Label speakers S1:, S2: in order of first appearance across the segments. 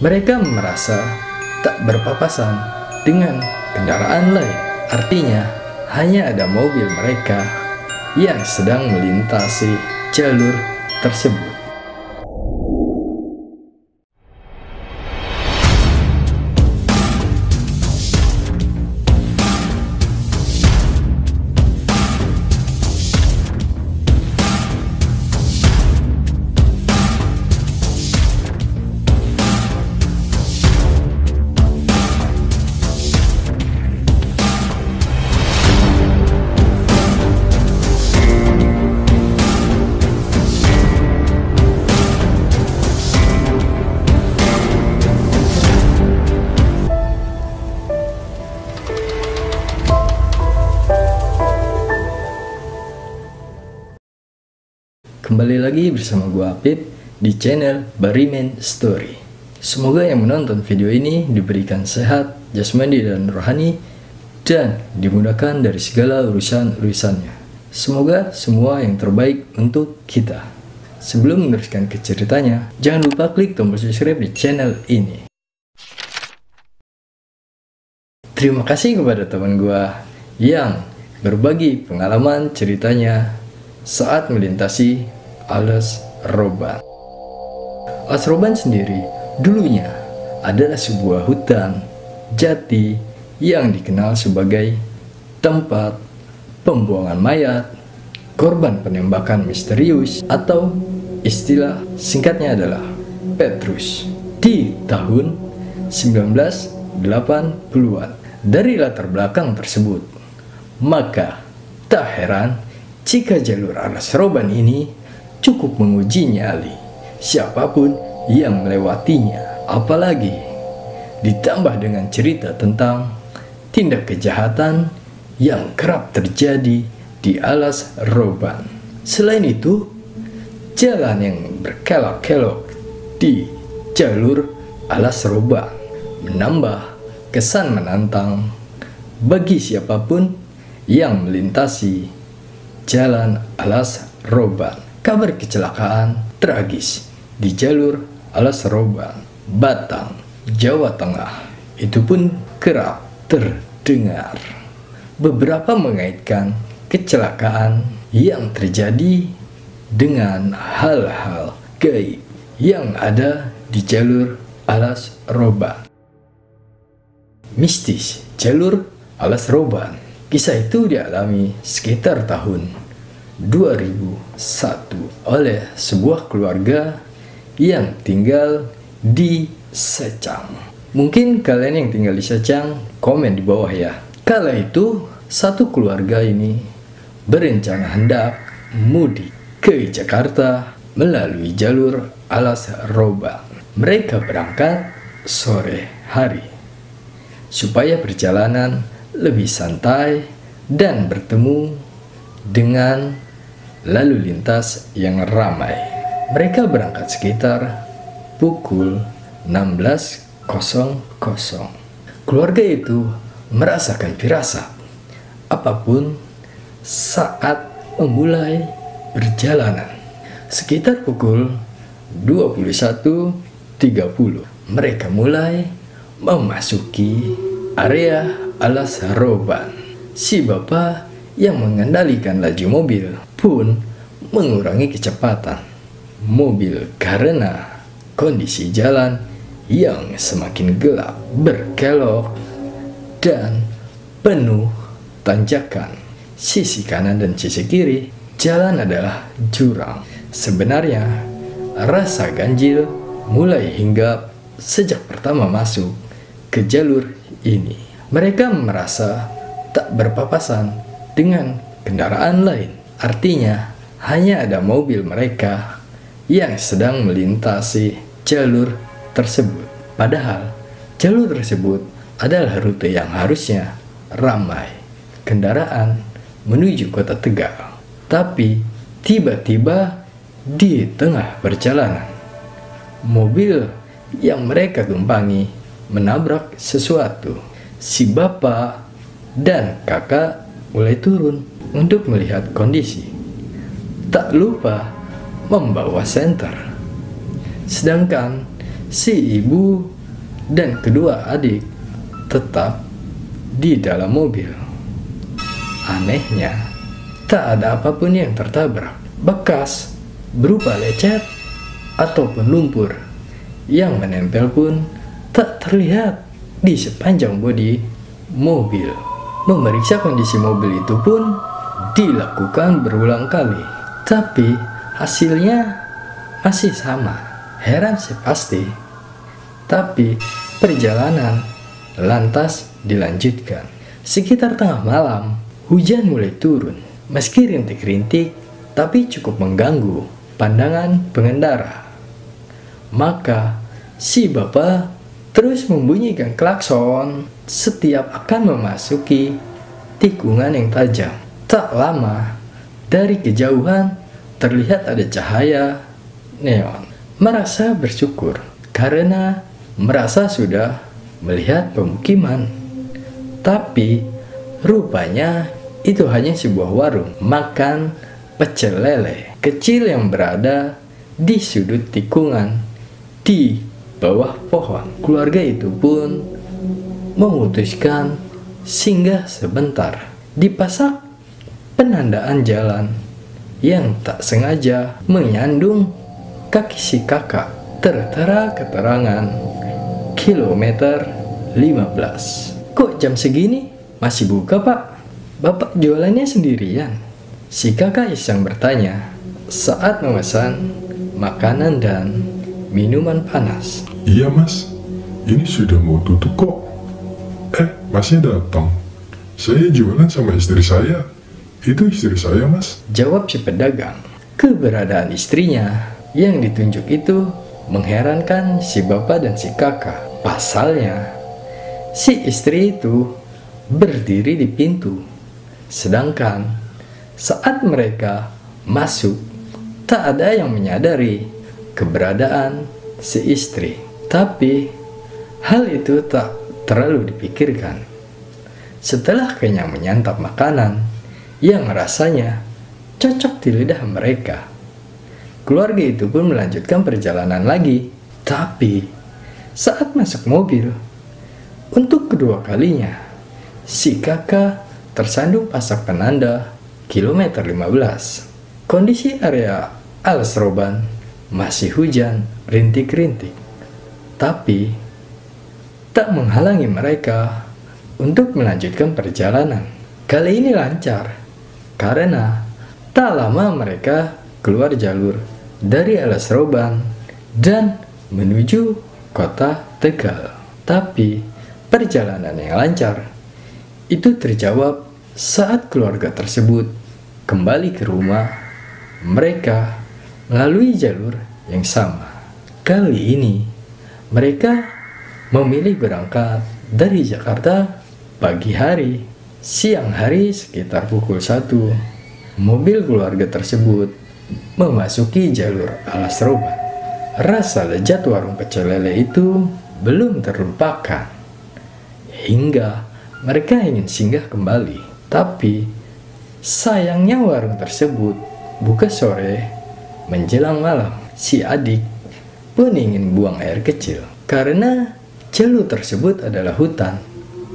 S1: Mereka merasa tak berpapasan dengan kendaraan lain. Artinya, hanya ada mobil mereka yang sedang melintasi jalur tersebut. Kembali lagi bersama gua Apip di channel Barimen Story. Semoga yang menonton video ini diberikan sehat, jasmani dan rohani, dan dimudahkan dari segala urusan-urusannya. Semoga semua yang terbaik untuk kita. Sebelum meneruskan ke ceritanya, jangan lupa klik tombol subscribe di channel ini. Terima kasih kepada teman gua yang berbagi pengalaman ceritanya saat melintasi Alas Roban. Alas Roban sendiri dulunya adalah sebuah hutan jati yang dikenal sebagai tempat pembuangan mayat, korban penembakan misterius, atau istilah singkatnya adalah Petrus di tahun 1980-an. Dari latar belakang tersebut, maka tak heran jika jalur Alas Roban ini cukup menguji nyali siapapun yang melewatinya, apalagi ditambah dengan cerita tentang tindak kejahatan yang kerap terjadi di Alas Roban. Selain itu, jalan yang berkelok-kelok di jalur Alas Roban menambah kesan menantang bagi siapapun yang melintasi jalan Alas Roban. Kabar kecelakaan tragis di jalur Alas Roban, Batang, Jawa Tengah itu pun kerap terdengar. Beberapa mengaitkan kecelakaan yang terjadi dengan hal-hal gaib yang ada di jalur Alas Roban. Mistis jalur Alas Roban. Kisah itu dialami sekitar tahun 2001 oleh sebuah keluarga yang tinggal di Secang. Mungkin kalian yang tinggal di Secang komen di bawah ya. Kala itu satu keluarga ini berencana hendak mudik ke Jakarta melalui jalur Alas Roban. Mereka berangkat sore hari supaya perjalanan lebih santai dan bertemu dengan lalu lintas yang ramai. Mereka berangkat sekitar pukul 16.00. Keluarga itu merasakan firasat apapun saat memulai perjalanan. Sekitar pukul 21.30 mereka mulai memasuki area Alas Roban. Si bapak yang mengendalikan laju mobil pun mengurangi kecepatan mobil karena kondisi jalan yang semakin gelap, berkelok, dan penuh tanjakan. Sisi kanan dan sisi kiri jalan adalah jurang. Sebenarnya rasa ganjil mulai hinggap sejak pertama masuk ke jalur ini. Mereka merasa tak berpapasan dengan kendaraan lain. Artinya, hanya ada mobil mereka yang sedang melintasi jalur tersebut. Padahal, jalur tersebut adalah rute yang harusnya ramai kendaraan menuju kota Tegal. Tapi, tiba-tiba di tengah perjalanan, mobil yang mereka tumpangi menabrak sesuatu. Si bapak dan kakak mulai turun untuk melihat kondisi. Tak lupa membawa senter. Sedangkan Si ibu dan kedua adik tetap di dalam mobil. Anehnya, tak ada apapun yang tertabrak. Bekas berupa lecet ataupun lumpur yang menempel pun tak terlihat di sepanjang bodi mobil. Memeriksa kondisi mobil itu pun dilakukan berulang kali, tapi hasilnya masih sama. Heran sih pasti. Tapi perjalanan lantas dilanjutkan. Sekitar tengah malam, hujan mulai turun. Meski rintik-rintik, tapi cukup mengganggu pandangan pengendara. Maka si bapak terus membunyikan klakson setiap akan memasuki tikungan yang tajam. Tak lama, dari kejauhan terlihat ada cahaya neon. Merasa bersyukur karena merasa sudah melihat pemukiman. Tapi rupanya itu hanya sebuah warung makan pecel lele kecil yang berada di sudut tikungan di bawah pohon. Keluarga itu pun memutuskan singgah sebentar. Dipasang penandaan jalan yang tak sengaja menyandung kaki si kakak, tertera keterangan kilometer 15. Kok jam segini masih buka, Pak? Bapak jualannya sendirian? Si kakak iseng bertanya saat memesan makanan dan minuman panas.
S2: Iya mas, ini sudah mau tutup kok. Masnya datang. Saya jualan sama istri saya. Itu istri saya mas,
S1: jawab si pedagang. Keberadaan istrinya yang ditunjuk itu mengherankan si bapak dan si kakak. Pasalnya, si istri itu berdiri di pintu, sedangkan saat mereka masuk, tak ada yang menyadari keberadaan si istri. Tapi hal itu tak terlalu dipikirkan. Setelah kenyang menyantap makanan yang rasanya cocok di lidah mereka, keluarga itu pun melanjutkan perjalanan lagi. Tapi saat masuk mobil untuk kedua kalinya, si kakak tersandung pasak penanda kilometer 15. Kondisi area Alas Roban masih hujan rintik-rintik, tapi tak menghalangi mereka untuk melanjutkan perjalanan. Kali ini lancar karena tak lama mereka keluar jalur dari Alas Roban dan menuju kota Tegal. Tapi perjalanan yang lancar itu terjawab saat keluarga tersebut kembali ke rumah mereka melalui jalur yang sama. Kali ini mereka memilih berangkat dari Jakarta pagi hari. Siang hari sekitar pukul 1, mobil keluarga tersebut memasuki jalur Alas Roban. Rasa lezat warung pecel lele itu belum terlupakan hingga mereka ingin singgah kembali. Tapi sayangnya warung tersebut buka sore menjelang malam. Si adik pun ingin buang air kecil. Karena jalur tersebut adalah hutan,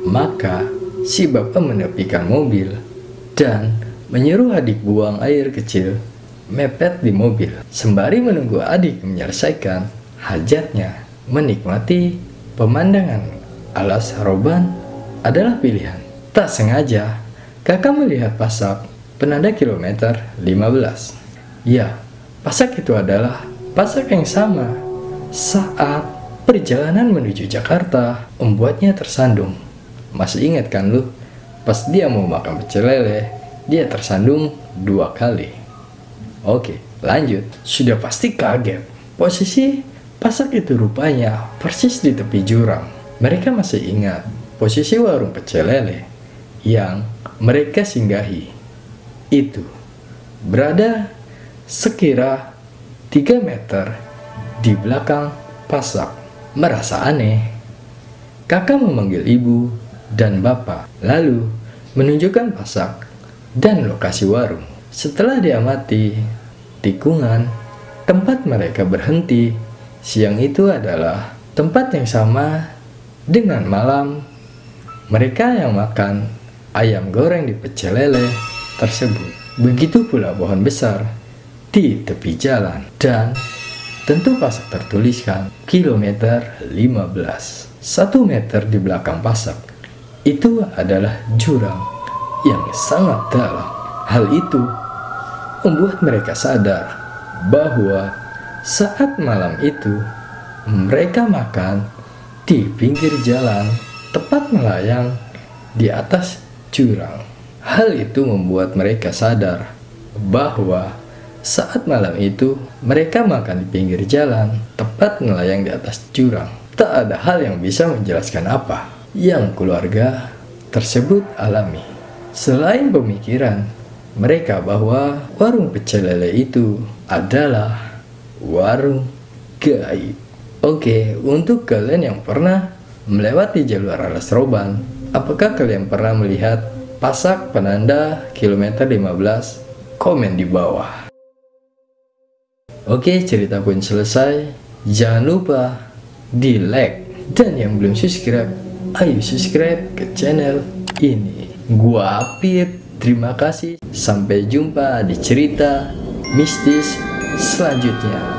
S1: maka si bapak menepikan mobil dan menyuruh adik buang air kecil mepet di mobil. Sembari menunggu adik menyelesaikan hajatnya, menikmati pemandangan Alas Roban adalah pilihan. Tak sengaja, kakak melihat pasak penanda kilometer 15. Ya, pasak itu adalah pasak yang sama saat perjalanan menuju Jakarta membuatnya tersandung. Masih ingat kan lu? Pas dia mau makan pecel lele, dia tersandung 2 kali. Oke, lanjut. Sudah pasti kaget. Posisi pasak itu rupanya persis di tepi jurang. Mereka masih ingat posisi warung pecel lele yang mereka singgahi itu berada sekira 3 meter di belakang pasak. Merasa aneh, kakak memanggil ibu dan bapak, lalu menunjukkan pasak dan lokasi warung. Setelah diamati tikungan tempat mereka berhenti, siang itu adalah tempat yang sama dengan malam mereka yang makan ayam goreng di pecel lele tersebut. Begitu pula pohon besar di tepi jalan, dan tentu pasak tertuliskan kilometer 15. 1 meter di belakang pasak itu adalah jurang yang sangat dalam. Hal itu membuat mereka sadar bahwa saat malam itu mereka makan di pinggir jalan, tepat melayang di atas jurang. Hal itu membuat mereka sadar bahwa saat malam itu mereka makan di pinggir jalan, tepat melayang di atas jurang. Tak ada hal yang bisa menjelaskan apa yang keluarga tersebut alami, selain pemikiran mereka bahwa warung pecel lele itu adalah warung gaib. Oke, untuk kalian yang pernah melewati jalur Alas Roban, apakah kalian pernah melihat pasak penanda kilometer 15? Komen di bawah. Oke, cerita pun selesai. Jangan lupa di like, dan yang belum subscribe, ayo subscribe ke channel ini. Gua Apip, terima kasih. Sampai jumpa di cerita mistis selanjutnya.